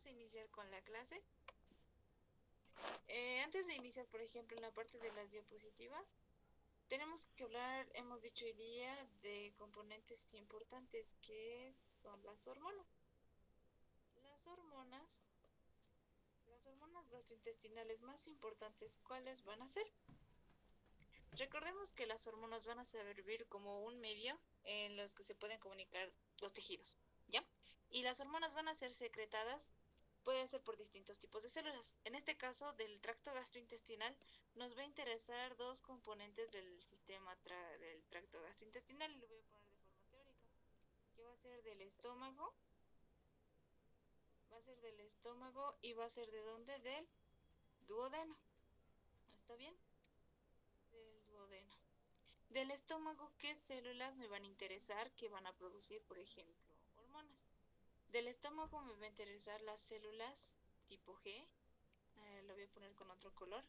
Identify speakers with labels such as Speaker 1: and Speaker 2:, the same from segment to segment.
Speaker 1: vamos a iniciar con la clase. Antes de iniciar, por ejemplo, en la parte de las diapositivas, tenemos que hablar, hemos dicho hoy día, de componentes importantes que son las hormonas. Las hormonas, las hormonas gastrointestinales más importantes, ¿cuáles van a ser? Recordemos que las hormonas van a servir como un medio en los que se pueden comunicar los tejidos, ¿ya? Y las hormonas van a ser secretadas, puede ser por distintos tipos de células. En este caso, del tracto gastrointestinal, nos va a interesar dos componentes del sistema del tracto gastrointestinal, y lo voy a poner de forma teórica, que va a ser del estómago, y va a ser ¿de dónde? Del duodeno. ¿Está bien? Del duodeno. Del estómago, ¿qué células me van a interesar que van a producir, por ejemplo, hormonas? Del estómago me va a interesar las células tipo G, lo voy a poner con otro color.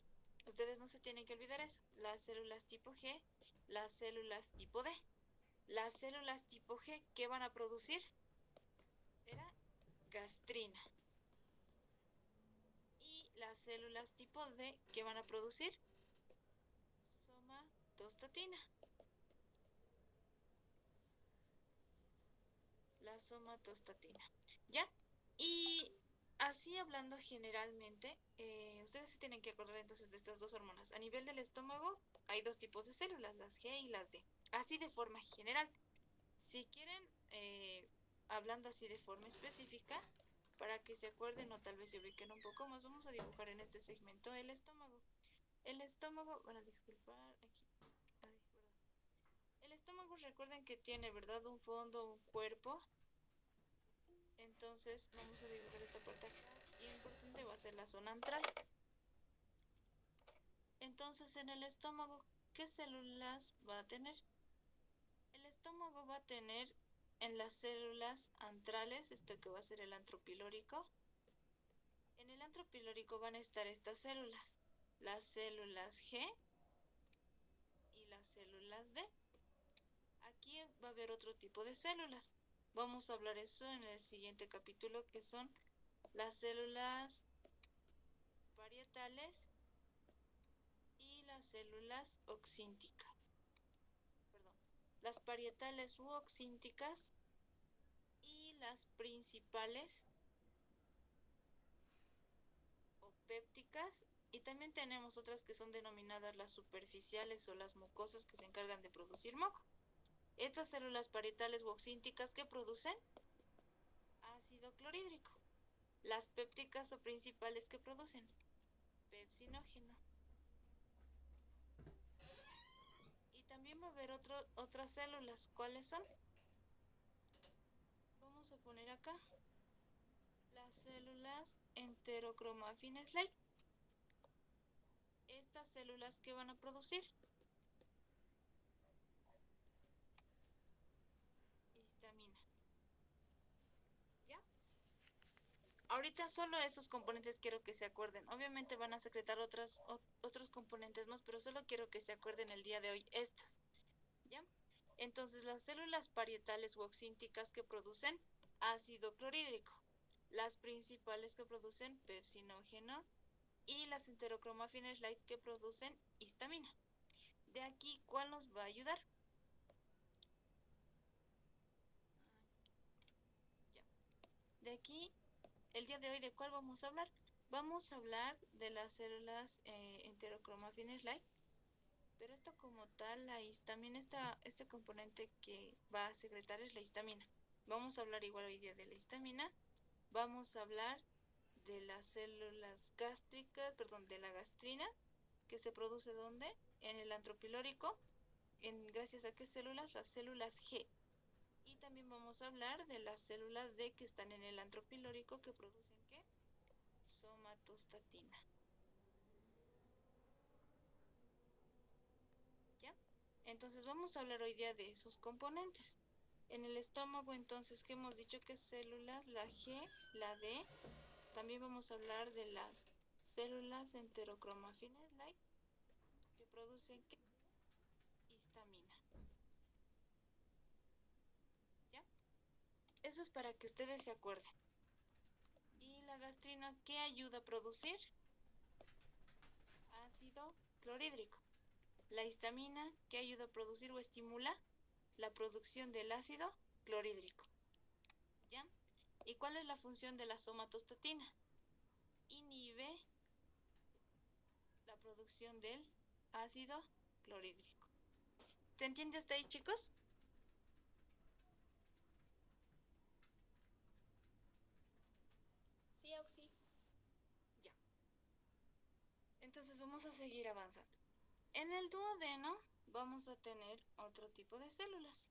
Speaker 1: Ustedes no se tienen que olvidar eso. Las células tipo G, las células tipo D. Las células tipo G, ¿qué van a producir? Era gastrina. Y las células tipo D, ¿qué van a producir? Somatostatina. La somatostatina. ¿Ya? Y así hablando generalmente, ustedes se tienen que acordar entonces de estas dos hormonas. A nivel del estómago hay dos tipos de células, las G y las D. Así de forma general. Si quieren, hablando así de forma específica, para que se acuerden o tal vez se ubiquen un poco más, vamos a dibujar en este segmento el estómago. El estómago, bueno, disculpar, aquí, ay, perdón. El estómago, recuerden que tiene, ¿verdad? Un fondo, un cuerpo. Entonces vamos a dibujar esta parte acá y lo importante va a ser la zona antral. Entonces en el estómago, ¿qué células va a tener? El estómago va a tener en las células antrales, este que va a ser el antro pilórico. En el antro pilórico van a estar estas células, las células G y las células D. Aquí va a haber otro tipo de células. Vamos a hablar eso en el siguiente capítulo, que son las células parietales y las células oxínticas. Perdón, las parietales u oxínticas y las principales o pépticas. Y también tenemos otras que son denominadas las superficiales o las mucosas, que se encargan de producir moco. Estas células parietales u oxínticas que producen ácido clorhídrico. Las pépticas o principales que producen pepsinógeno. Y también va a haber otras células. ¿Cuáles son? Vamos a poner acá las células enterocromafines light. Estas células que van a producir histamina. ¿Ya? Ahorita solo estos componentes quiero que se acuerden. Obviamente van a secretar otros componentes más, pero solo quiero que se acuerden el día de hoy estas. ¿Ya? Entonces las células parietales u oxínticas que producen ácido clorhídrico. Las principales que producen pepsinógeno y las enterocromafines light que producen histamina. De aquí, ¿cuál nos va a ayudar? Ya. De aquí, el día de hoy, ¿de cuál vamos a hablar? Vamos a hablar de las células enterocromafines light, pero esto como tal, la histamina, este componente que va a secretar es la histamina. Vamos a hablar igual hoy día de la histamina. Vamos a hablar de las células gástricas, perdón, de la gastrina, que se produce ¿dónde? En el antropilórico. Gracias a qué células? Las células G. Y también vamos a hablar de las células D que están en el antropilórico, que producen ¿qué? Somatostatina. ¿Ya? Entonces vamos a hablar hoy día de esos componentes. En el estómago, entonces, ¿qué hemos dicho? ¿Qué células? La G, la D. También vamos a hablar de las células enterocromafines light, que producen ¿qué? Histamina. ¿Ya? Eso es para que ustedes se acuerden. Y la gastrina, ¿qué ayuda a producir? Ácido clorhídrico. La histamina, ¿qué ayuda a producir o estimula? La producción del ácido clorhídrico. ¿Ya? ¿Y cuál es la función de la somatostatina? Inhibe la producción del ácido clorhídrico. ¿Se entiende hasta ahí, chicos?
Speaker 2: Sí, Oxy.
Speaker 1: Ya. Entonces vamos a seguir avanzando. En el duodeno vamos a tener otro tipo de células.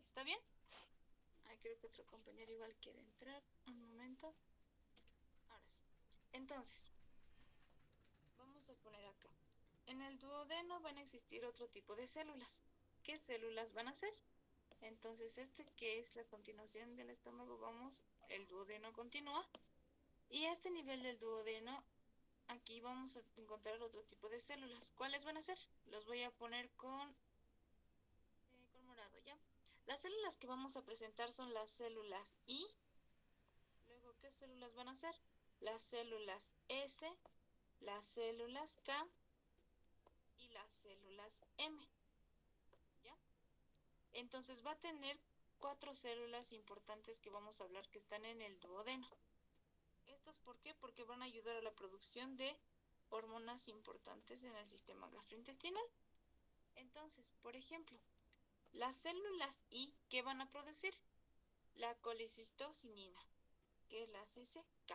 Speaker 1: ¿Está bien? Ay, creo que otro compañero igual quiere entrar. Un momento. Ahora sí. Entonces, vamos a poner acá. En el duodeno van a existir otro tipo de células. ¿Qué células van a ser? Entonces, este que es la continuación del estómago, el duodeno continúa. Y a este nivel del duodeno, aquí vamos a encontrar otro tipo de células. ¿Cuáles van a ser? Los voy a poner con morado, ¿ya? Las células que vamos a presentar son las células I. Luego, ¿qué células van a ser? Las células S, las células K y las células M, ¿ya? Entonces va a tener 4 células importantes que vamos a hablar que están en el duodeno. ¿Estas por qué? Porque van a ayudar a la producción de hormonas importantes en el sistema gastrointestinal. Entonces, por ejemplo, las células I, ¿qué van a producir? La colicistocinina, que es la CCK,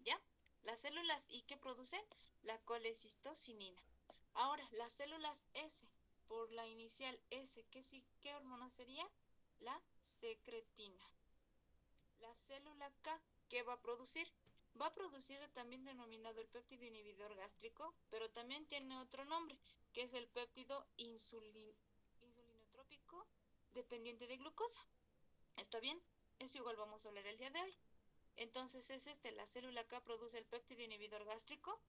Speaker 1: ¿ya? Las células I que producen la colecistocinina. Ahora, las células S, por la inicial S, ¿qué hormona sería? La secretina. La célula K, ¿qué va a producir? Va a producir el también denominado el péptido inhibidor gástrico, pero también tiene otro nombre, que es el péptido insulinotrópico dependiente de glucosa. ¿Está bien? Eso igual vamos a hablar el día de hoy. Entonces es la célula K produce el péptido inhibidor gástrico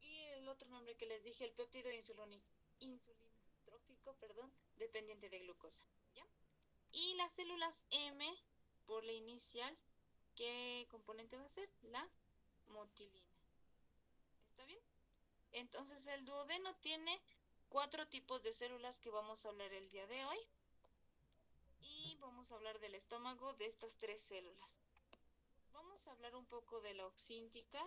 Speaker 1: y el otro nombre que les dije, el péptido insulinotrópico, dependiente de glucosa, ¿ya? Y las células M, por la inicial, ¿qué componente va a ser? La motilina. ¿Está bien? Entonces el duodeno tiene 4 tipos de células que vamos a hablar el día de hoy. Y vamos a hablar del estómago de estas 3 células. Vamos a hablar un poco de la oxíntica,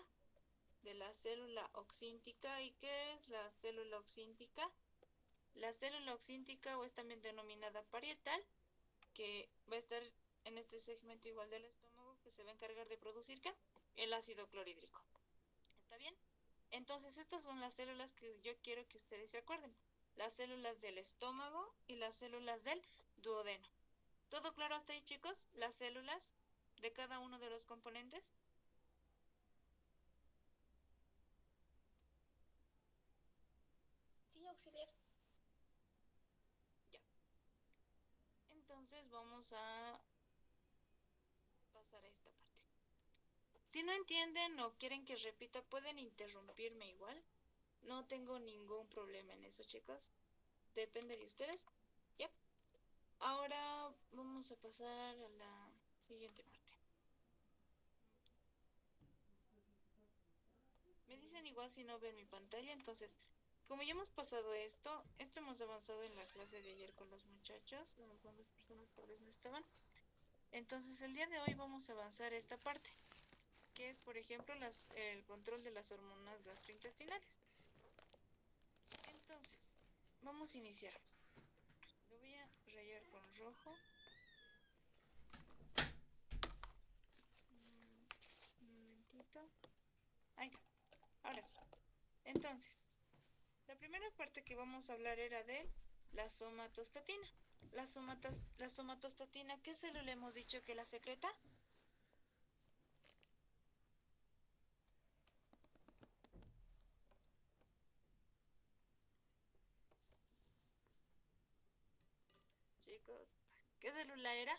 Speaker 1: de la célula oxíntica. ¿Y qué es la célula oxíntica? La célula oxíntica, o es también denominada parietal, que va a estar en este segmento igual del estómago, que se va a encargar de producir ¿qué? El ácido clorhídrico. ¿Está bien? Entonces estas son las células que yo quiero que ustedes se acuerden. Las células del estómago y las células del duodeno. ¿Todo claro hasta ahí, chicos? Las células de cada uno de los componentes.
Speaker 2: Sí, auxiliar.
Speaker 1: Ya. Entonces vamos a pasar a esta parte. Si no entienden o quieren que repita, pueden interrumpirme igual. No tengo ningún problema en eso, chicos. Depende de ustedes. Yep. Ahora vamos a pasar a la siguiente parte. Me dicen igual si no ven mi pantalla, entonces, como ya hemos pasado esto hemos avanzado en la clase de ayer con los muchachos, algunas personas tal vez no estaban. Entonces, el día de hoy vamos a avanzar esta parte, que es, por ejemplo, el control de las hormonas gastrointestinales. Entonces, vamos a iniciar. Lo voy a rayar con rojo. Un momentito. Ahí está. Ahora sí. Entonces, la primera parte que vamos a hablar era de la somatostatina. La somatostatina, ¿qué célula hemos dicho que la secreta? Chicos, ¿qué célula era?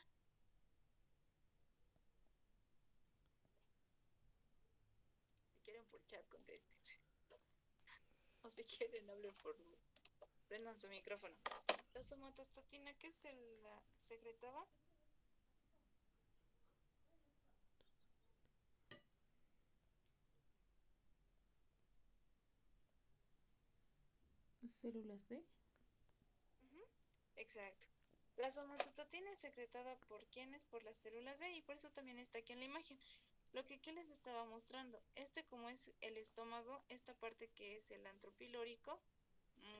Speaker 1: Si quieren por chat, contesten. O si quieren, hablen por mí. Prendan su micrófono. La somatostatina, ¿qué célula secretaba?
Speaker 2: células D.
Speaker 1: Ujú, exacto. La somatostatina es secretada por quienes, por las células D, y por eso también está aquí en la imagen. Lo que aquí les estaba mostrando, como es el estómago, esta parte que es el antro pilórico,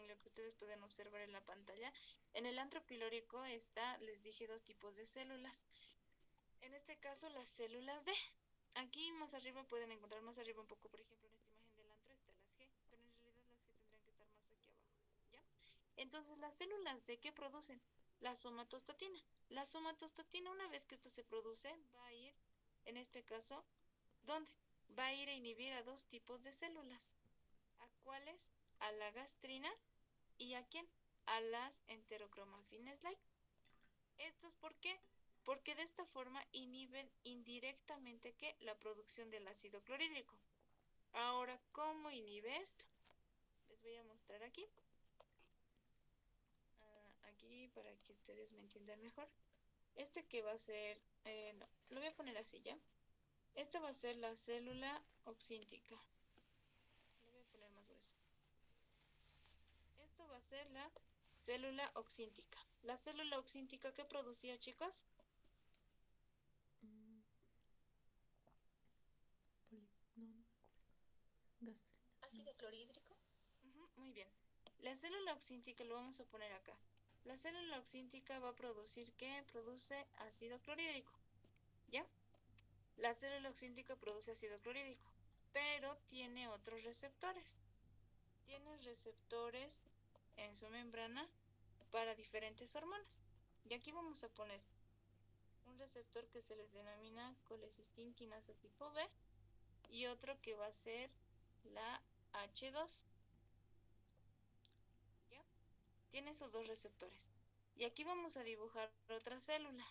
Speaker 1: lo que ustedes pueden observar en la pantalla, en el antro pilórico está, les dije, dos tipos de células. En este caso, las células D. Aquí más arriba pueden encontrar más arriba un poco, por ejemplo, en esta imagen del antro está las G, pero en realidad las G tendrían que estar más aquí abajo, ¿ya? Entonces, las células D, ¿qué producen? La somatostatina. La somatostatina, una vez que esta se produce, va a ir, en este caso, ¿dónde? Va a ir a inhibir a dos tipos de células. ¿A cuáles? A la gastrina y ¿a quién? A las enterocromafines like. ¿Esto es por qué? Porque de esta forma inhiben indirectamente ¿qué? La producción del ácido clorhídrico. Ahora, ¿cómo inhibe esto? Les voy a mostrar aquí. Aquí para que ustedes me entiendan mejor. Que va a ser, no, lo voy a poner así, ¿ya? Esta va a ser la célula oxíntica. Lo voy a poner más grueso. Esto va a ser la célula oxíntica. La célula oxíntica, ¿qué producía, chicos?
Speaker 2: Mm, no, no me acuerdo. Gastrina.
Speaker 1: Ácido clorhídrico. Muy bien. La célula oxíntica lo vamos a poner acá. La célula oxíntica va a producir ¿qué? Produce ácido clorhídrico. ¿Ya? La célula oxíntica produce ácido clorhídrico, pero tiene otros receptores. Tiene receptores en su membrana para diferentes hormonas. Y aquí vamos a poner un receptor que se les denomina colecistiina quinasa tipo B y otro que va a ser la H2. ¿Ya? Tiene esos dos receptores. Y aquí vamos a dibujar otra célula.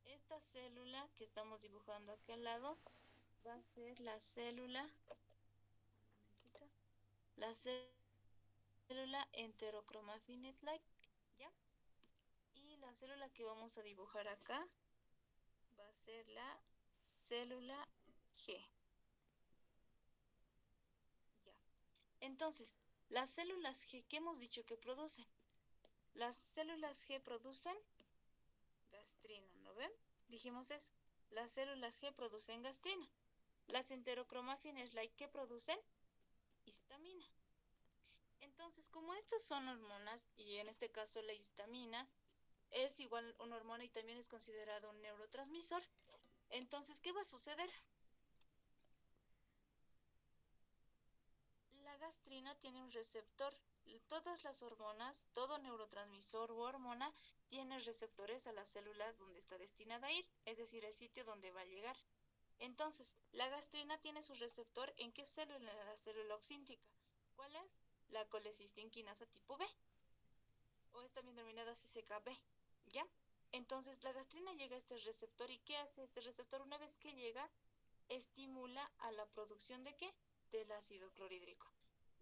Speaker 1: Esta célula que estamos dibujando aquí al lado va a ser la célula, la célula enterocromafinite-like, ¿ya? Y la célula que vamos a dibujar acá va a ser la célula G. Ya. Entonces, las células G, ¿qué hemos dicho que producen? Las células G producen gastrina, ¿no ven? Dijimos eso. Las células G producen gastrina. Las enterocromafines like, ¿qué producen? Histamina. Entonces, como estas son hormonas, y en este caso la histamina es igual una hormona y también es considerado un neurotransmisor, entonces, ¿qué va a suceder? La gastrina tiene un receptor. Todas las hormonas, todo neurotransmisor u hormona tiene receptores a la célula donde está destinada a ir, es decir, el sitio donde va a llegar. Entonces, la gastrina tiene su receptor ¿en qué célula? En la célula oxíntica. ¿Cuál es? La colecistiina quinasa tipo B, o es también denominada CCKB, ¿ya? Entonces, la gastrina llega a este receptor y ¿qué hace este receptor? Una vez que llega, estimula a la producción ¿de qué? Del ácido clorhídrico.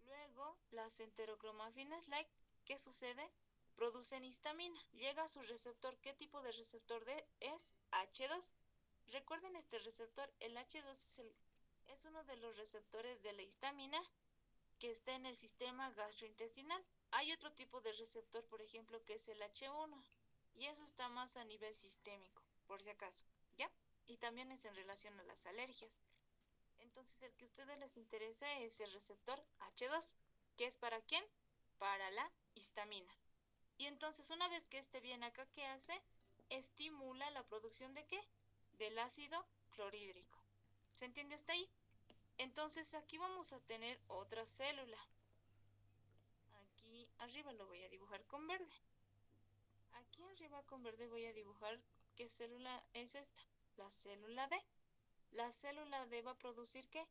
Speaker 1: Luego, las enterocromafinas like, ¿qué sucede? Producen histamina. Llega a su receptor. ¿Qué tipo de receptor es? H2. Recuerden este receptor, el H2 es uno de los receptores de la histamina que está en el sistema gastrointestinal. Hay otro tipo de receptor, por ejemplo, que es el H1, y eso está más a nivel sistémico, por si acaso, ¿ya? Y también es en relación a las alergias. Entonces, el que a ustedes les interesa es el receptor H2, que es ¿para quién? Para la histamina. Y entonces, una vez que esté bien acá, ¿qué hace? Estimula la producción ¿de qué? Del ácido clorhídrico. ¿Se entiende hasta ahí? Entonces, aquí vamos a tener otra célula. Aquí arriba lo voy a dibujar con verde. Aquí arriba con verde voy a dibujar qué célula es esta. La célula D. La célula D va a producir ¿qué?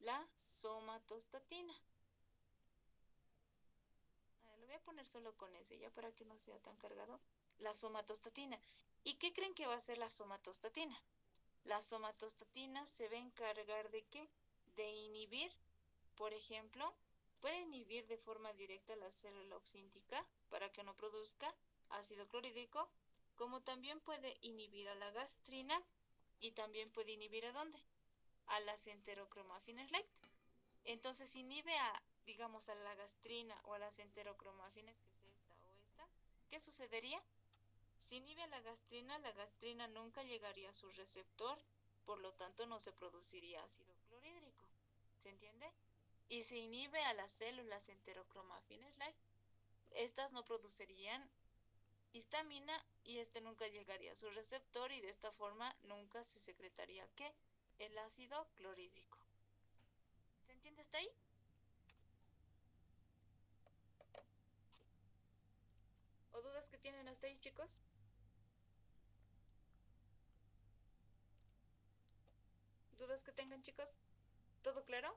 Speaker 1: La somatostatina. Lo voy a poner solo con ese, ya para que no sea tan cargado. La somatostatina. ¿Y qué creen que va a hacer la somatostatina? La somatostatina se va a encargar de qué? De inhibir, por ejemplo, puede inhibir de forma directa la célula oxíntica para que no produzca ácido clorhídrico, como también puede inhibir a la gastrina y también puede inhibir ¿a dónde? A las enterocromafines like. Entonces inhibe a digamos, a la gastrina o a las enterocromafines, que es esta o esta, ¿qué sucedería? Si inhibe a la gastrina nunca llegaría a su receptor, por lo tanto no se produciría ácido clorhídrico. ¿Se entiende? Y se inhibe a las células enterocromafines like, estas no producirían histamina y este nunca llegaría a su receptor y de esta forma nunca se secretaría ¿qué? El ácido clorhídrico. ¿Se entiende hasta ahí? ¿O dudas que tienen hasta ahí, chicos? ¿Dudas que tengan, chicos? ¿Todo claro?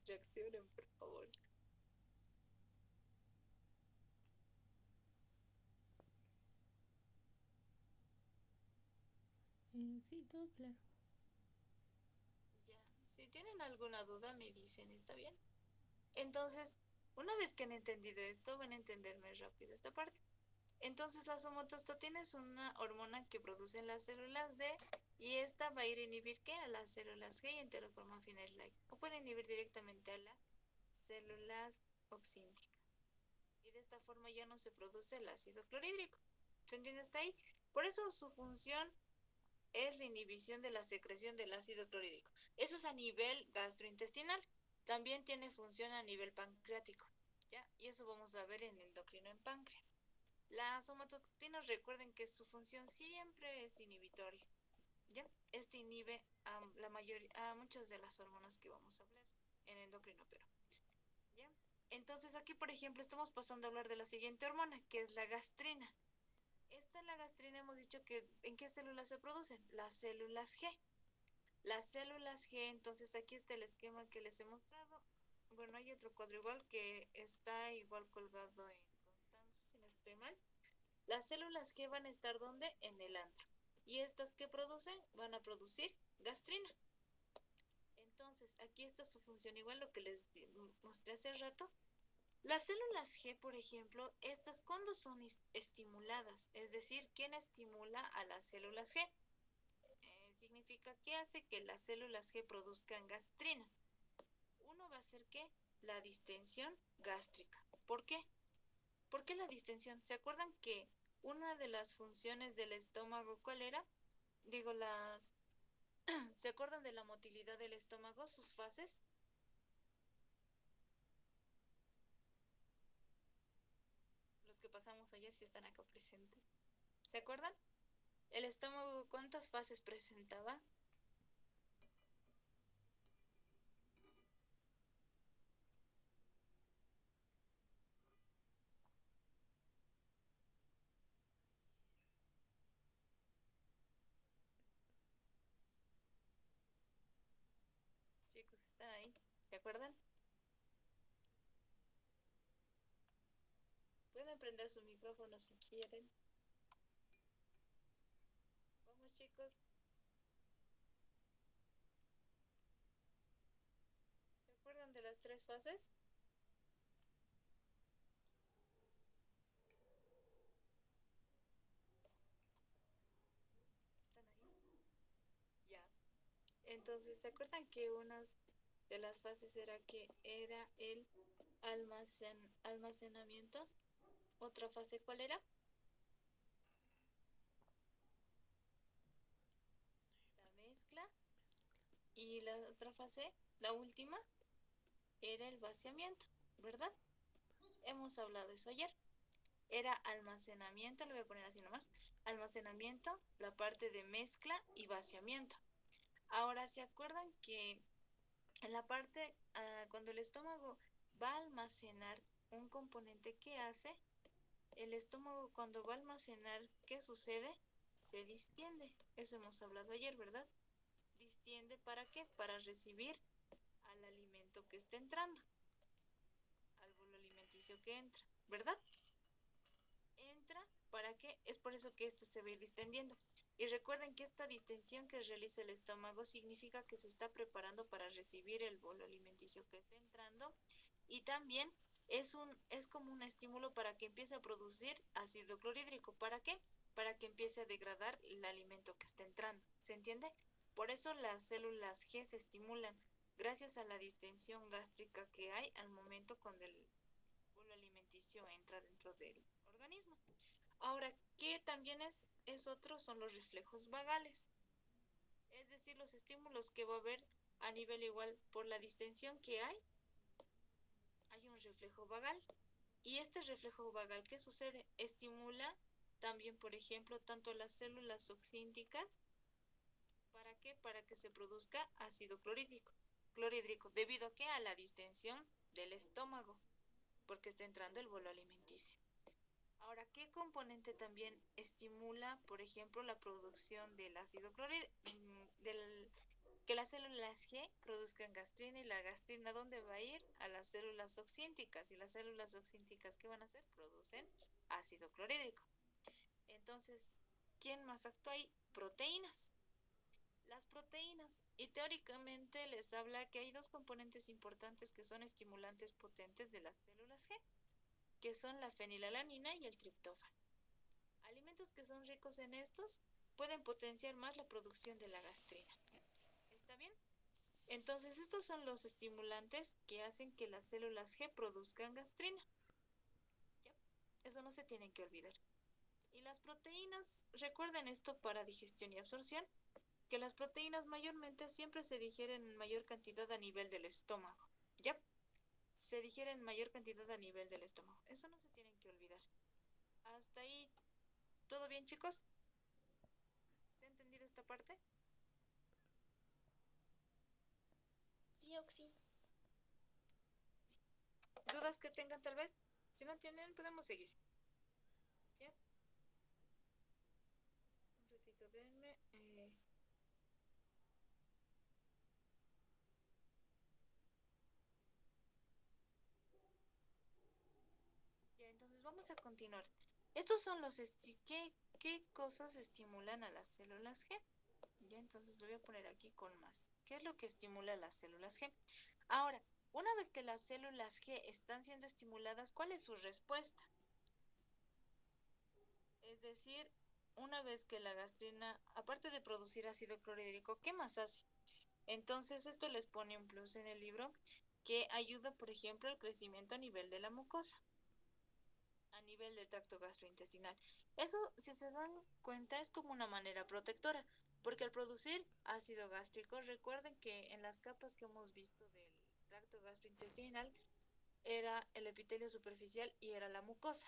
Speaker 1: Reaccionen, por favor.
Speaker 2: Sí, todo claro.
Speaker 1: Ya, si tienen alguna duda me dicen, ¿está bien? Entonces, una vez que han entendido esto, van a entender más rápido esta parte. Entonces, la somatostatina es una hormona que producen las células D y esta va a ir a inhibir ¿qué? A las células G y enterocromafines like. O puede inhibir directamente a las células oxínicas. Y de esta forma ya no se produce el ácido clorhídrico. ¿Se entiende hasta ahí? Por eso su función es la inhibición de la secreción del ácido clorhídrico. Eso es a nivel gastrointestinal. También tiene función a nivel pancreático, ¿ya? Y eso vamos a ver en endocrino en páncreas. Las somatostatina, recuerden que su función siempre es inhibitoria, ¿ya? Este inhibe a muchas de las hormonas que vamos a hablar en endocrino, pero, ¿ya? Entonces aquí, por ejemplo, estamos pasando a hablar de la siguiente hormona, que es la gastrina. Esta la gastrina hemos dicho que ¿en qué células se producen? Las células G. Las células G, entonces aquí está el esquema que les he mostrado. Bueno, hay otro cuadro igual que está igual colgado en Constanzo, si no estoy mal. Las células G van a estar ¿dónde? En el antro. Y estas que producen van a producir gastrina. Entonces, aquí está su función igual lo que les mostré hace rato. Las células G, por ejemplo, estas cuando son estimuladas, es decir, ¿quién estimula a las células G? Significa que hace que las células G produzcan gastrina. Uno va a ser ¿qué? La distensión gástrica. ¿Por qué? ¿Por qué la distensión? ¿Se acuerdan que una de las funciones del estómago, ¿cuál era? Digo, ¿se acuerdan de la motilidad del estómago, sus fases? Los que pasamos ayer sí están acá presentes. ¿Se acuerdan? El estómago, ¿cuántas fases presentaba? Chicos, ¿están ahí? ¿Se acuerdan? Pueden prender su micrófono si quieren. Vamos, chicos. ¿Se acuerdan de las tres fases? ¿Están ahí? Ya. Entonces, ¿se acuerdan que una de las fases era que era el almacenamiento? Otra fase, ¿cuál era? La mezcla. Y la otra fase, la última, era el vaciamiento, ¿verdad? Hemos hablado de eso ayer. Era almacenamiento, le voy a poner así nomás, almacenamiento, la parte de mezcla y vaciamiento. Ahora, ¿se acuerdan que en la parte, cuando el estómago va a almacenar un componente que hace, el estómago cuando va a almacenar, ¿qué sucede? Se distiende. Eso hemos hablado ayer, ¿verdad? Distiende ¿para qué? Para recibir al alimento que está entrando, al bolo alimenticio que entra, ¿verdad? Entra, ¿para qué? Es por eso que esto se va a ir distendiendo. Y recuerden que esta distensión que realiza el estómago significa que se está preparando para recibir el bolo alimenticio que está entrando y también es como un estímulo para que empiece a producir ácido clorhídrico. ¿Para qué? Para que empiece a degradar el alimento que está entrando. ¿Se entiende? Por eso las células G se estimulan gracias a la distensión gástrica que hay al momento cuando el bolo alimenticio entra dentro del organismo. Ahora, ¿qué también es otro? Son los reflejos vagales, es decir, los estímulos que va a haber a nivel igual por la distensión que hay un reflejo vagal. Y este reflejo vagal, ¿qué sucede? Estimula también, por ejemplo, tanto las células oxínticas. ¿Para qué? Para que se produzca ácido clorhídrico, debido a qué? A la distensión del estómago, porque está entrando el bolo alimenticio. Ahora, ¿qué componente también estimula, por ejemplo, la producción del ácido clorhídrico? Que las células G produzcan gastrina, y la gastrina, ¿dónde va a ir? A las células oxínticas, y las células oxínticas, ¿qué van a hacer? Producen ácido clorhídrico. Entonces, ¿quién más actúa ahí? Proteínas. Las proteínas. Y teóricamente les habla que hay dos componentes importantes que son estimulantes potentes de las células G, que son la fenilalanina y el triptófano. Alimentos que son ricos en estos pueden potenciar más la producción de la gastrina. ¿Está bien? Entonces, estos son los estimulantes que hacen que las células G produzcan gastrina. ¿Ya? Eso no se tienen que olvidar. Y las proteínas, recuerden esto para digestión y absorción, que las proteínas mayormente siempre se digieren en mayor cantidad a nivel del estómago. ¿Ya? Se digieren en mayor cantidad a nivel del estómago. Eso no se tienen que olvidar. Hasta ahí, ¿todo bien, chicos? ¿Se ha entendido esta parte?
Speaker 3: Sí, Oxy.
Speaker 1: ¿Dudas que tengan tal vez? Si no tienen, podemos seguir. ¿Ya? Un ratito, denme. Ya, entonces vamos a continuar. Estos son los ¿qué cosas estimulan a las células G? Ya, entonces lo voy a poner aquí con más. ¿Qué es lo que estimula a las células G? Ahora, una vez que las células G están siendo estimuladas, ¿cuál es su respuesta? Es decir, una vez que la gastrina, aparte de producir ácido clorhídrico, ¿qué más hace? Entonces, esto les pone un plus en el libro que ayuda, por ejemplo, al crecimiento a nivel de la mucosa, a nivel del tracto gastrointestinal. Eso, si se dan cuenta, es como una manera protectora, porque al producir ácido gástrico, recuerden que en las capas que hemos visto del tracto gastrointestinal era el epitelio superficial y era la mucosa.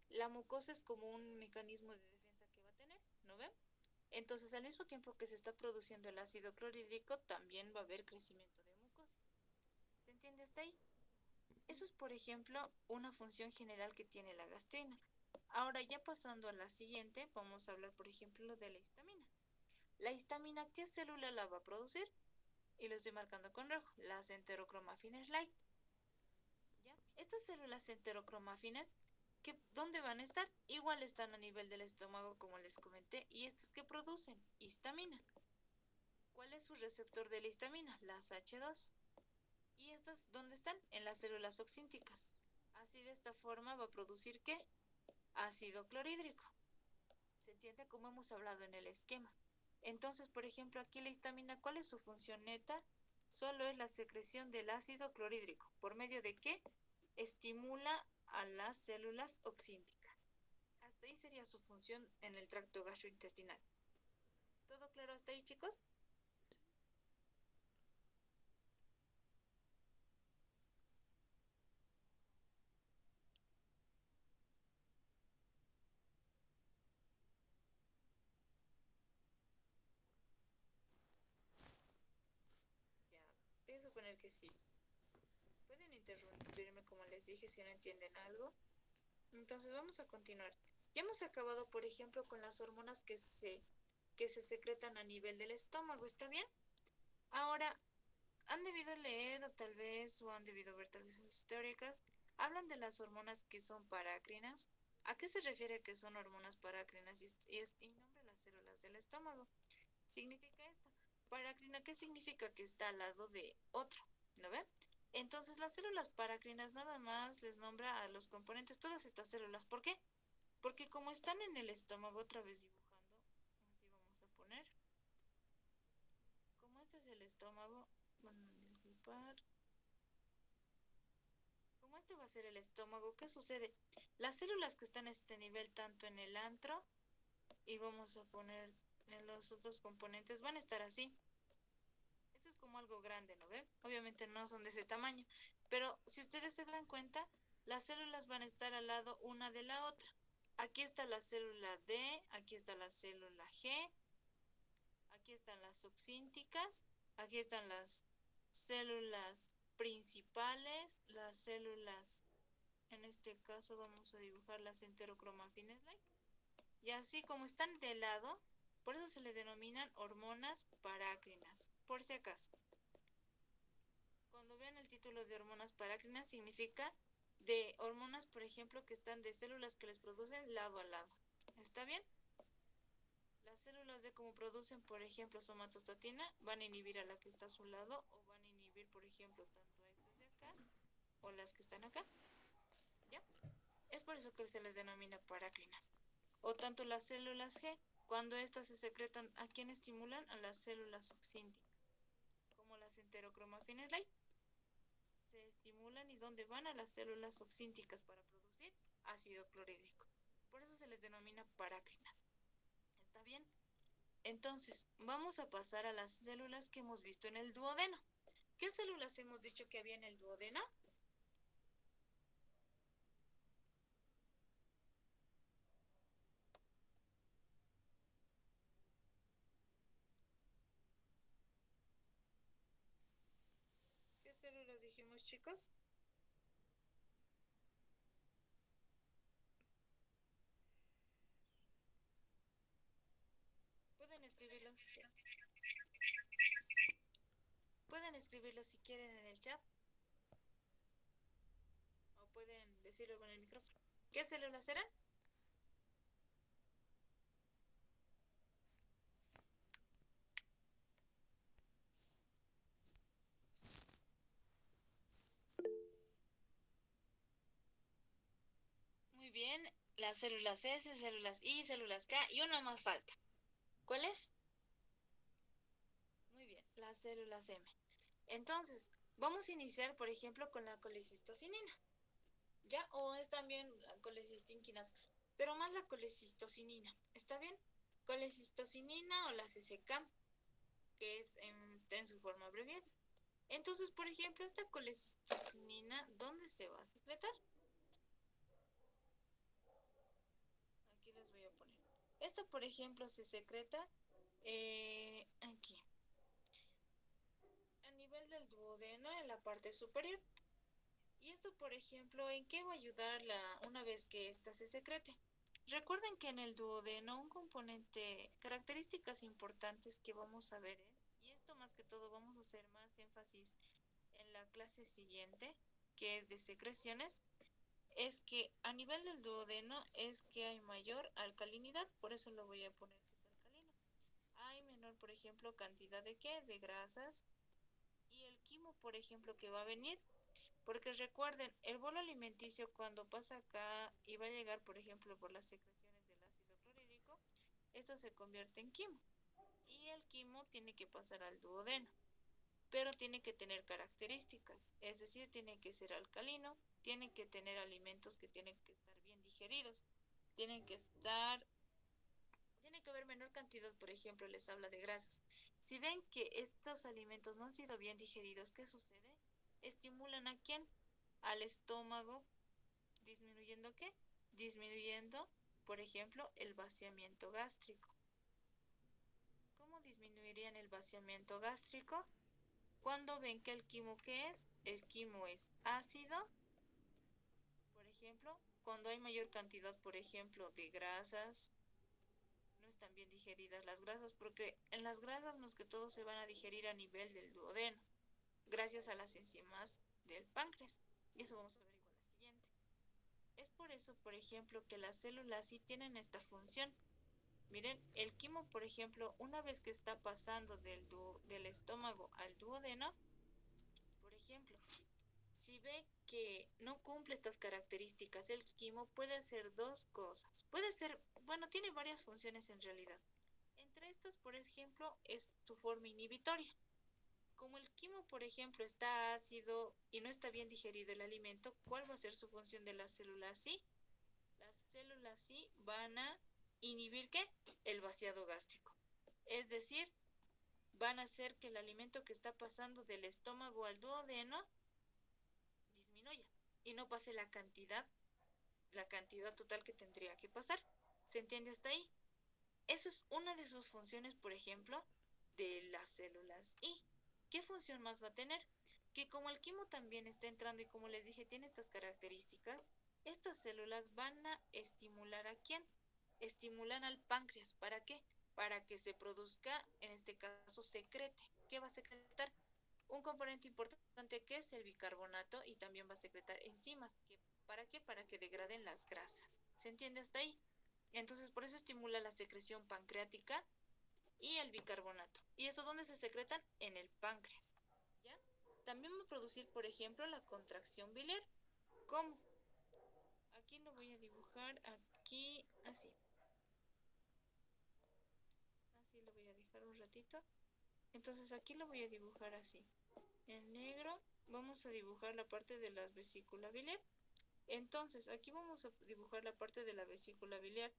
Speaker 1: La mucosa es como un mecanismo de defensa que va a tener, ¿no ven? Entonces, al mismo tiempo que se está produciendo el ácido clorhídrico, también va a haber crecimiento de mucosa. ¿Se entiende hasta ahí? Eso es, por ejemplo, una función general que tiene la gastrina. Ahora, ya pasando a la siguiente, vamos a hablar, por ejemplo, de la histamina. La histamina, ¿qué célula la va a producir? Y lo estoy marcando con rojo, las enterocromafines light. ¿Ya? Estas células enterocromafines, ¿dónde van a estar? Igual están a nivel del estómago, como les comenté, y estas que producen histamina. ¿Cuál es su receptor de la histamina? Las H2. ¿Y estas dónde están? En las células oxínticas. Así, de esta forma va a producir ¿qué? Ácido clorhídrico. ¿Se entiende? Como hemos hablado en el esquema. Entonces, por ejemplo, aquí la histamina, ¿cuál es su función neta? Solo es la secreción del ácido clorhídrico. ¿Por medio de qué? Estimula a las células oxínticas. Hasta ahí sería su función en el tracto gastrointestinal. ¿Todo claro hasta ahí, chicos? Ya, voy a suponer que sí. Pueden interrumpirme como les dije si no entienden algo. Entonces vamos a continuar. Ya hemos acabado, por ejemplo, con las hormonas que se secretan a nivel del estómago, ¿está bien? Ahora, han debido leer o han debido ver tal vez sus teóricas, hablan de las hormonas que son parácrinas. ¿A qué se refiere que son hormonas parácrinas? Y nombra las células del estómago. Significa esto. Parácrina, ¿qué significa? Que está al lado de otro, ¿lo ven? Entonces las células parácrinas nada más les nombra a los componentes, todas estas células. ¿Por qué? Porque como están en el estómago, otra vez dibujando, así vamos a poner. estómago, van a disculpar. Como este va a ser el estómago, ¿qué sucede? Las células que están a este nivel, tanto en el antro, y vamos a poner en los otros componentes, van a estar así. Esto es como algo grande, ¿no ven? Obviamente no son de ese tamaño, pero si ustedes se dan cuenta, las células van a estar al lado una de la otra. Aquí está la célula D, aquí está la célula G, aquí están las succínticas, aquí están las células principales, las células, en este caso vamos a dibujar las enterocromafines like. Y así como están de lado, por eso se le denominan hormonas parácrinas, por si acaso. Cuando vean el título de hormonas parácrinas, significa de hormonas, por ejemplo, que están de células que les producen lado a lado. ¿Está bien? Las células de cómo producen, por ejemplo, somatostatina, van a inhibir a la que está a su lado o van a inhibir, por ejemplo, tanto a estas de acá o las que están acá. ¿Ya? Es por eso que se les denomina parácrinas. O tanto las células G, cuando estas se secretan, ¿a quién estimulan? A las células succínticas, como las enterocromafines like. Se estimulan y ¿dónde van? A las células succínticas para producir ácido clorhídrico. Por eso se les denomina parácrinas. ¿Está bien? Entonces, vamos a pasar a las células que hemos visto en el duodeno. ¿Qué células hemos dicho que había en el duodeno? ¿Qué células dijimos, chicos? Pueden escribirlo si quieren. Pueden escribirlo si quieren en el chat o pueden decirlo con el micrófono. ¿Qué células eran? Muy bien, las células S, células I, células K y una más falta. ¿Cuál es? Muy bien, las células M. Entonces, vamos a iniciar, por ejemplo, con la colecistocinina. ¿Ya? O es también la colecistinquinas, pero más la colecistocinina. ¿Está bien? Colecistocinina o la CCK, que está en su forma abreviada. Entonces, por ejemplo, esta colecistocinina, ¿dónde se va a secretar? Aquí les voy a poner. Esta, por ejemplo, se secreta aquí, a nivel del duodeno, en la parte superior. Y esto, por ejemplo, ¿en qué va a ayudar una vez que ésta se secrete? Recuerden que en el duodeno un componente, características importantes que vamos a ver es, y esto más que todo vamos a hacer más énfasis en la clase siguiente, que es de secreciones, es que a nivel del duodeno es que hay mayor alcalinidad, por eso lo voy a poner que es alcalino. Hay menor, por ejemplo, cantidad de ¿qué? De grasas. Y el quimo, por ejemplo, que va a venir, porque recuerden, el bolo alimenticio cuando pasa acá y va a llegar, por ejemplo, por las secreciones del ácido clorhídrico, esto se convierte en quimo. Y el quimo tiene que pasar al duodeno, pero tiene que tener características, es decir, tiene que ser alcalino, tiene que tener alimentos que tienen que estar bien digeridos, tienen que estar, tiene que haber menor cantidad, por ejemplo, les habla de grasas. Si ven que estos alimentos no han sido bien digeridos, ¿qué sucede? Estimulan a quién? Al estómago, disminuyendo qué? Disminuyendo, por ejemplo, el vaciamiento gástrico. ¿Cómo disminuirían el vaciamiento gástrico? Cuando ven que el quimo, ¿qué es? El quimo es ácido, por ejemplo, cuando hay mayor cantidad, por ejemplo, de grasas, no están bien digeridas las grasas, porque en las grasas más que todo se van a digerir a nivel del duodeno, gracias a las enzimas del páncreas. Y eso vamos a ver igual la siguiente. Es por eso, por ejemplo, que las células sí tienen esta función. Miren, el quimo, por ejemplo, una vez que está pasando del estómago al duodeno, por ejemplo, si ve que no cumple estas características, el quimo puede hacer dos cosas. Puede ser, bueno, tiene varias funciones en realidad. Entre estas, por ejemplo, es su forma inhibitoria. quimo, por ejemplo, está ácido y no está bien digerido el alimento, ¿cuál va a ser su función de las células I? Las células I van a inhibir ¿qué? El vaciado gástrico. Es decir, van a hacer que el alimento que está pasando del estómago al duodeno disminuya y no pase la cantidad total que tendría que pasar. ¿Se entiende hasta ahí? Eso es una de sus funciones, por ejemplo, de las células I. ¿Qué función más va a tener? Que como el quimo también está entrando y como les dije tiene estas características, estas células van a estimular ¿a quién? Estimulan al páncreas. ¿Para qué? Para que se produzca, en este caso, secrete. ¿Qué va a secretar? Un componente importante que es el bicarbonato y también va a secretar enzimas. ¿Para qué? Para que degraden las grasas. ¿Se entiende hasta ahí? Entonces, por eso estimula la secreción pancreática y el bicarbonato. ¿Y eso dónde se secretan? En el páncreas. ¿Ya? También va a producir, por ejemplo, la contracción biliar. ¿Cómo? Aquí lo voy a dibujar, aquí, así. Así lo voy a dejar un ratito. Entonces aquí lo voy a dibujar así. En negro vamos a dibujar la parte de la vesícula biliar. Entonces aquí vamos a dibujar la parte de la vesícula biliar.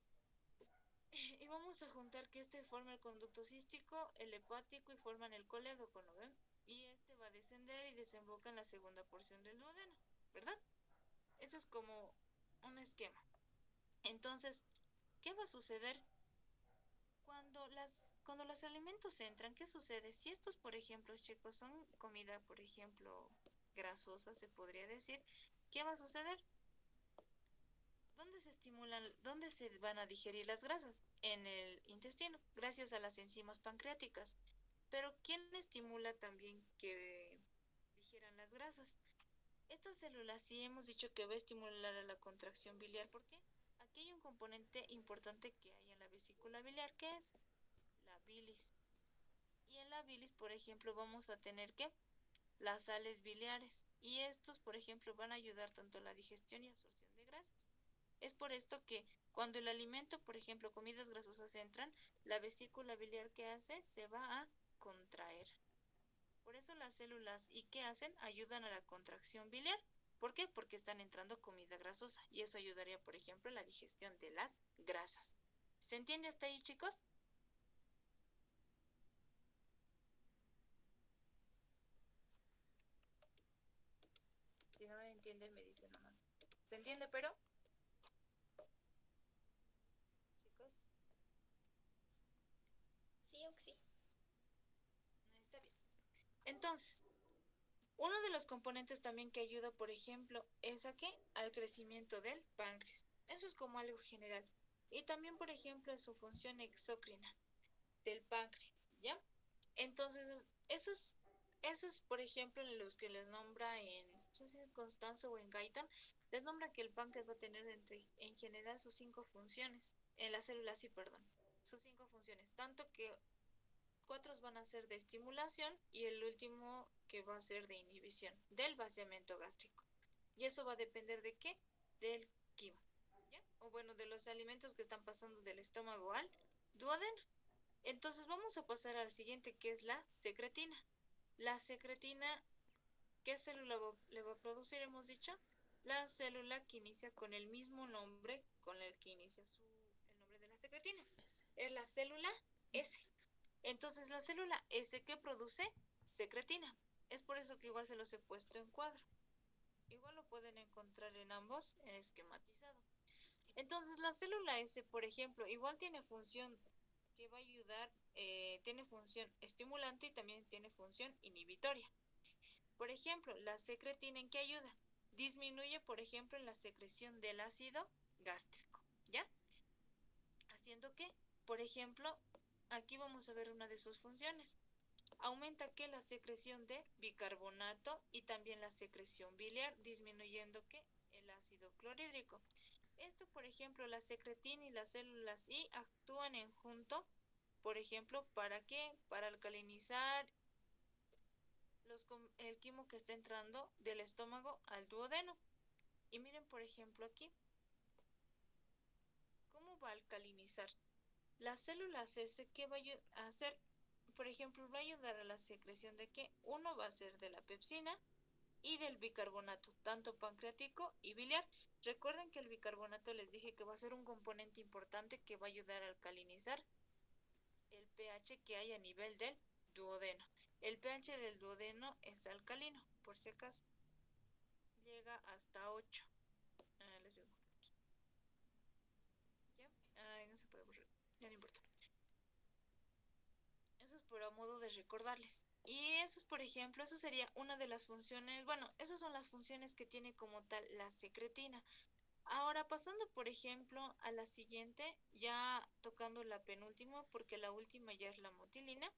Speaker 1: Y vamos a juntar que este forma el conducto cístico, el hepático y forman el colédoco, ¿no ven? Y este va a descender y desemboca en la segunda porción del duodeno, ¿verdad? Eso es como un esquema. Entonces, ¿qué va a suceder cuando los alimentos entran? ¿Qué sucede? Si estos, por ejemplo, chicos, son comida, por ejemplo, grasosa, se podría decir, ¿qué va a suceder? ¿Dónde se estimulan, dónde se van a digerir las grasas? En el intestino, gracias a las enzimas pancreáticas. Pero ¿quién estimula también que digieran las grasas? Estas células sí hemos dicho que va a estimular a la contracción biliar. ¿Por qué? Aquí hay un componente importante que hay en la vesícula biliar, que es la bilis. Y en la bilis, por ejemplo, vamos a tener que las sales biliares. Y estos, por ejemplo, van a ayudar tanto a la digestión y absorción de grasas. Es por esto que cuando el alimento, por ejemplo, comidas grasosas entran, la vesícula biliar que hace se va a contraer. Por eso las células ¿y qué hacen? Ayudan a la contracción biliar. ¿Por qué? Porque están entrando comida grasosa y eso ayudaría, por ejemplo, a la digestión de las grasas. ¿Se entiende hasta ahí, chicos? Si no me entienden, me dicen nomás. ¿Se entiende, pero? Chicos,
Speaker 3: Sí, Oxi.
Speaker 1: está bien. Entonces, uno de los componentes también que ayuda, por ejemplo, es a qué? Al crecimiento del páncreas. Eso es como algo general. Y también, por ejemplo, su función exócrina del páncreas, ¿ya? Entonces, esos, por ejemplo, en los que les nombra no sé si en Constanzo o en Gaitan, les nombra que el páncreas va a tener en general sus 5 funciones, en las células sí, perdón, sus 5 funciones, tanto que 4 van a ser de estimulación y el último que va a ser de inhibición del vaciamiento gástrico. Y eso va a depender de qué? Del quimo, ¿ya? O bueno, de los alimentos que están pasando del estómago al duodeno. Entonces vamos a pasar al siguiente que es la secretina. La secretina, ¿qué célula le va a producir? Hemos dicho la célula que inicia con el mismo nombre con el que inicia el nombre de la secretina. Es la célula S. Entonces la célula S que produce secretina. Es por eso que igual se los he puesto en cuadro. Igual lo pueden encontrar en ambos en esquematizado. Entonces la célula S, por ejemplo, igual tiene función que va a ayudar, tiene función estimulante y también tiene función inhibitoria. Por ejemplo, la secretina ¿en qué ayuda? Disminuye, por ejemplo, en la secreción del ácido gástrico, ¿ya? Haciendo que, por ejemplo, aquí vamos a ver una de sus funciones. Aumenta que la secreción de bicarbonato y también la secreción biliar, disminuyendo que el ácido clorhídrico. Esto, por ejemplo, la secretina y las células I actúan en junto, por ejemplo, ¿para qué? Para alcalinizar el quimo que está entrando del estómago al duodeno. Y miren, por ejemplo, aquí, ¿cómo va a alcalinizar? Las células S, ¿qué va a hacer? por ejemplo, va a ayudar a la secreción de que uno va a ser de la pepsina y del bicarbonato, tanto pancreático y biliar. Recuerden que el bicarbonato les dije que va a ser un componente importante que va a ayudar a alcalinizar el pH que hay a nivel del duodeno. El pH del duodeno es alcalino, por si acaso. Llega hasta 8. Les digo aquí. ¿Ya? Ay, no se puede borrar. Ya no importa. Eso es por a modo de recordarles. Y eso es, por ejemplo, eso sería una de las funciones, bueno, esas son las funciones que tiene como tal la secretina. Ahora, pasando, por ejemplo, a la siguiente, ya tocando la penúltima, porque la última ya es la motilina,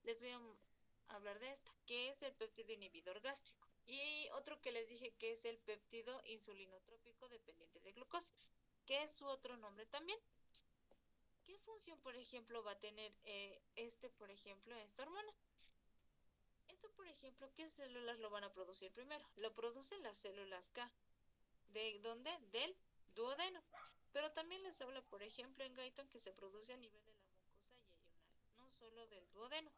Speaker 1: les voy a hablar de esta, que es el péptido inhibidor gástrico. Y otro que les dije que es el péptido insulinotrópico dependiente de glucosa, que es su otro nombre también. ¿Qué función, por ejemplo, va a tener por ejemplo, esta hormona? Esto, por ejemplo, ¿qué células lo van a producir primero? Lo producen las células K. ¿De dónde? Del duodeno. Pero también les habla, por ejemplo, en Guyton que se produce a nivel de la mucosa yeyunal, no solo del duodeno.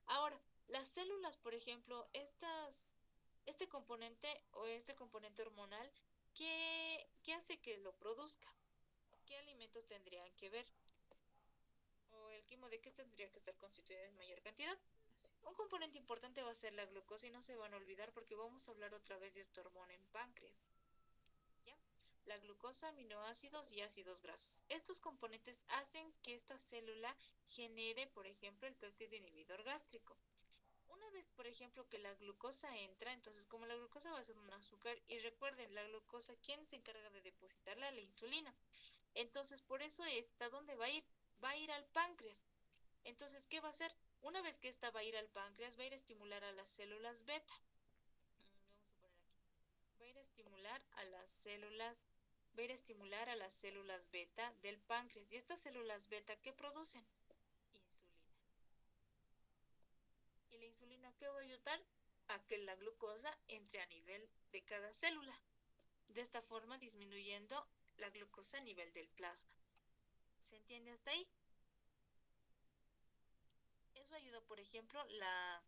Speaker 1: Ahora, las células, por ejemplo, este componente o este componente hormonal, ¿qué hace que lo produzca? ¿Qué alimentos tendrían que ver? ¿O el quimo de qué tendría que estar constituido en mayor cantidad? Un componente importante va a ser la glucosa y no se van a olvidar porque vamos a hablar otra vez de esta hormona en páncreas. ¿Ya? La glucosa, aminoácidos y ácidos grasos. Estos componentes hacen que esta célula genere, por ejemplo, el péptido inhibidor gástrico. Una vez, por ejemplo, que la glucosa entra, entonces como la glucosa va a ser un azúcar, y recuerden, la glucosa, ¿quién se encarga de depositarla? La insulina. Entonces, por eso esta, ¿dónde va a ir? Va a ir al páncreas. Entonces, ¿qué va a hacer? Una vez que esta va a ir al páncreas, va a ir a estimular a las células beta. Vamos a poner aquí. Va a ir a estimular a las células, va a ir a estimular a las células beta del páncreas. ¿Y estas células beta qué producen? Insulina. ¿Y la insulina qué va a ayudar? A que la glucosa entre a nivel de cada célula. De esta forma disminuyendo la glucosa a nivel del plasma. ¿Se entiende hasta ahí? Eso ayuda, por ejemplo,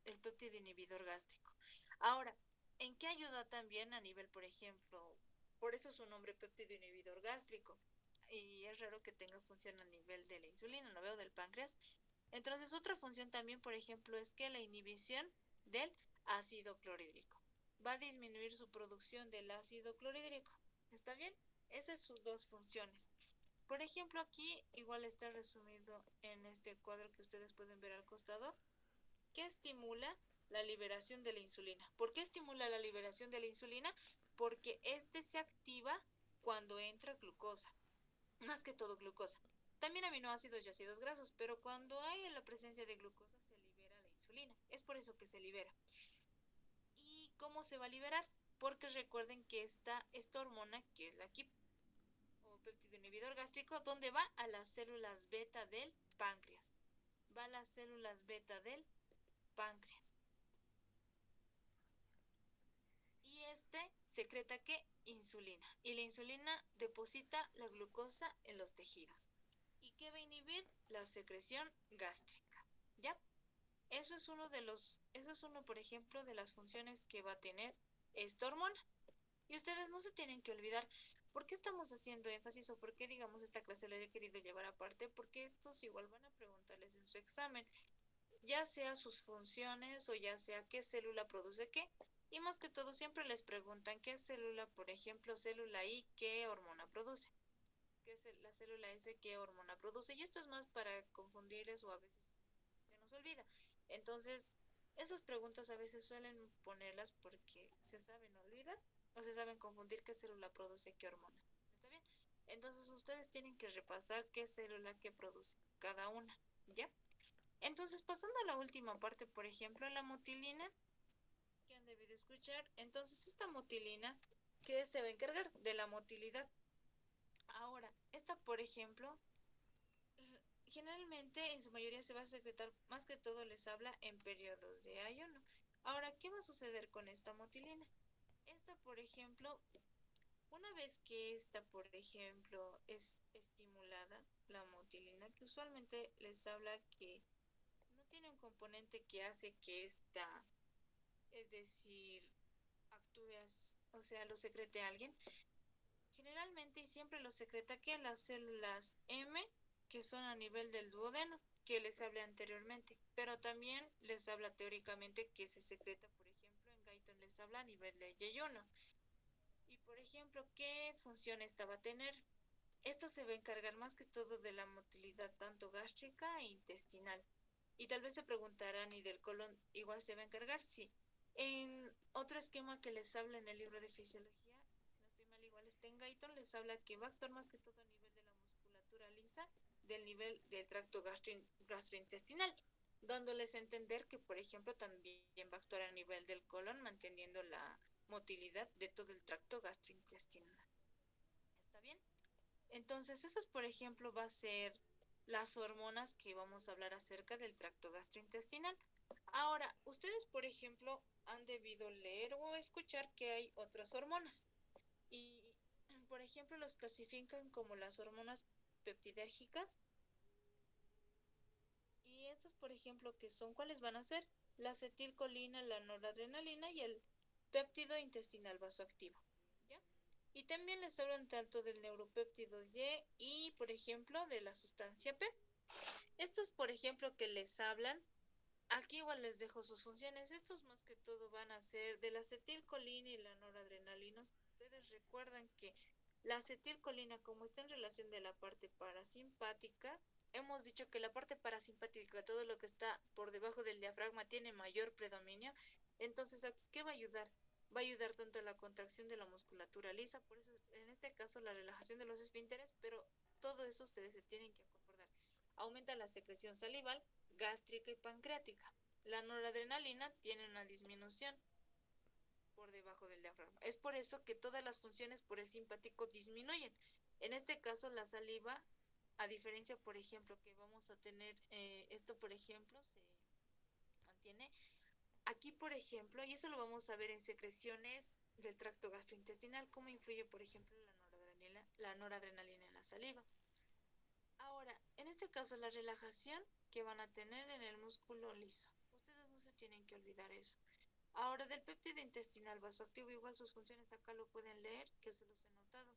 Speaker 1: el péptido inhibidor gástrico. Ahora, ¿en qué ayuda también a nivel, por ejemplo, por eso su nombre péptido inhibidor gástrico? Y es raro que tenga función a nivel de la insulina, no veo del páncreas. Entonces, otra función también, por ejemplo, es que la inhibición del ácido clorhídrico. Va a disminuir su producción del ácido clorhídrico. ¿Está bien? Esas son sus dos funciones. Por ejemplo, aquí igual está resumido en este cuadro que ustedes pueden ver al costado, que estimula la liberación de la insulina. ¿Por qué estimula la liberación de la insulina? Porque este se activa cuando entra glucosa, más que todo glucosa. También aminoácidos y ácidos grasos, pero cuando hay la presencia de glucosa se libera la insulina. Es por eso que se libera. ¿Y cómo se va a liberar? Porque recuerden que esta hormona, que es la KIP, péptido inhibidor gástrico, ¿dónde va? A las células beta del páncreas. Va a las células beta del páncreas. Y secreta ¿qué? Insulina. Y la insulina deposita la glucosa en los tejidos. ¿Y qué va a inhibir? La secreción gástrica. ¿Ya? Eso es uno, por ejemplo, de las funciones que va a tener esta hormona. Y ustedes no se tienen que olvidar por qué estamos haciendo énfasis o por qué, digamos, esta clase la he querido llevar aparte, porque estos igual van a preguntarles en su examen, ya sea sus funciones o ya sea qué célula produce qué. Y más que todo siempre les preguntan qué célula, por ejemplo, célula I, qué hormona produce. ¿Qué es la célula S, qué hormona produce? Y esto es más para confundirles o a veces se nos olvida. Entonces, esas preguntas a veces suelen ponerlas porque se saben olvidar o se saben confundir qué célula produce qué hormona. ¿Está bien? Entonces ustedes tienen que repasar qué célula que produce cada una, ¿ya? Entonces, pasando a la última parte, por ejemplo, la motilina, que han debido escuchar. Entonces, esta motilina, ¿qué se va a encargar? De la motilidad. Ahora, esta, por ejemplo, generalmente en su mayoría se va a secretar, más que todo les habla en periodos de ayuno. Ahora, ¿qué va a suceder con esta motilina? Esta, por ejemplo, una vez que esta, por ejemplo, es estimulada, la motilina, que usualmente les habla que no tiene un componente que hace que esta, es decir, actúes, o sea, lo secrete alguien. Generalmente y siempre lo secreta que las células M, que son a nivel del duodeno, que les hablé anteriormente, pero también les habla teóricamente que se secreta, por ejemplo, en Guyton les habla a nivel de Y1. Y por ejemplo, ¿qué función esta va a tener? Esta se va a encargar más que todo de la motilidad tanto gástrica e intestinal. Y tal vez se preguntarán, ¿y del colon igual se va a encargar? Sí. En otro esquema que les habla en el libro de fisiología, si no estoy mal, igual está en Guyton, les habla que va a actuar más que todo a nivel de la musculatura lisa, del nivel del tracto gastrointestinal, dándoles a entender que, por ejemplo, también va a actuar a nivel del colon, manteniendo la motilidad de todo el tracto gastrointestinal. ¿Está bien? Entonces, eso es, por ejemplo, va a ser las hormonas que vamos a hablar acerca del tracto gastrointestinal. Ahora, ustedes, por ejemplo, han debido leer o escuchar que hay otras hormonas. Y, por ejemplo, los clasifican como las hormonas peptidérgicas. Y estas, por ejemplo, que son, ¿cuáles van a ser? La acetilcolina, la noradrenalina y el péptido intestinal vasoactivo. ¿Ya? Y también les hablan tanto del neuropéptido Y por ejemplo, de la sustancia P. Estos, por ejemplo, que les hablan, aquí igual les dejo sus funciones. Estos más que todo van a ser de la acetilcolina y la noradrenalina. Ustedes recuerdan que la acetilcolina, como está en relación de la parte parasimpática, hemos dicho que la parte parasimpática, todo lo que está por debajo del diafragma, tiene mayor predominio. Entonces, ¿aquí qué va a ayudar? Va a ayudar tanto a la contracción de la musculatura lisa, por eso en este caso la relajación de los esfínteres, pero todo eso ustedes se tienen que acordar. Aumenta la secreción salival, gástrica y pancreática. La noradrenalina tiene una disminución por debajo del diafragma. Es por eso que todas las funciones por el simpático disminuyen. En este caso, la saliva, a diferencia, por ejemplo, que vamos a tener esto, por ejemplo, se mantiene aquí, por ejemplo, y eso lo vamos a ver en secreciones del tracto gastrointestinal, cómo influye, por ejemplo, la noradrenalina en la saliva. Ahora, en este caso, la relajación que van a tener en el músculo liso. Ustedes no se tienen que olvidar eso. Ahora, del péptido intestinal vasoactivo, igual sus funciones acá lo pueden leer, que se los he notado.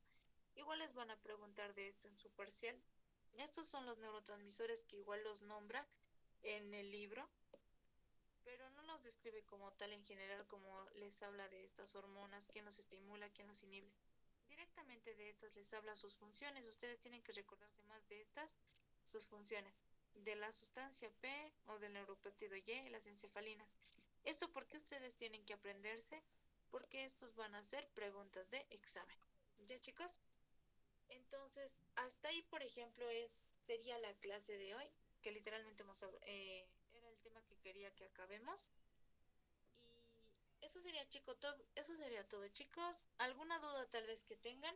Speaker 1: Igual les van a preguntar de esto en su parcial. Estos son los neurotransmisores que igual los nombra en el libro, pero no los describe como tal en general, como les habla de estas hormonas, quién los estimula, quién los inhibe. Directamente de estas les habla sus funciones. Ustedes tienen que recordarse más de estas, sus funciones, de la sustancia P o del neuropéptido Y, las encefalinas. Esto porque ustedes tienen que aprenderse, porque estos van a ser preguntas de examen. ¿Ya, chicos? Entonces, hasta ahí, por ejemplo, sería la clase de hoy, que literalmente era el tema que quería que acabemos. Y eso sería, eso sería todo, chicos. ¿Alguna duda tal vez que tengan?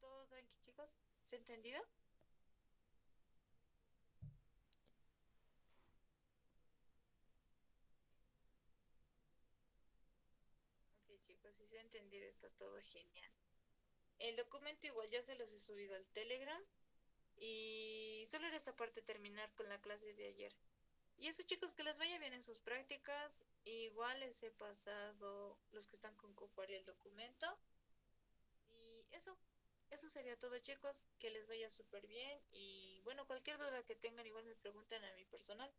Speaker 1: ¿Todo tranqui, chicos? ¿Se ha entendido? Ok, chicos, si se ha entendido, está todo genial. El documento igual ya se los he subido al Telegram y solo era esta parte terminar con la clase de ayer. Y eso, chicos, que les vaya bien en sus prácticas. Igual les he pasado los que están con Copari el documento. Y eso sería todo, chicos. Que les vaya súper bien. Y bueno, cualquier duda que tengan, igual me preguntan a mi personal.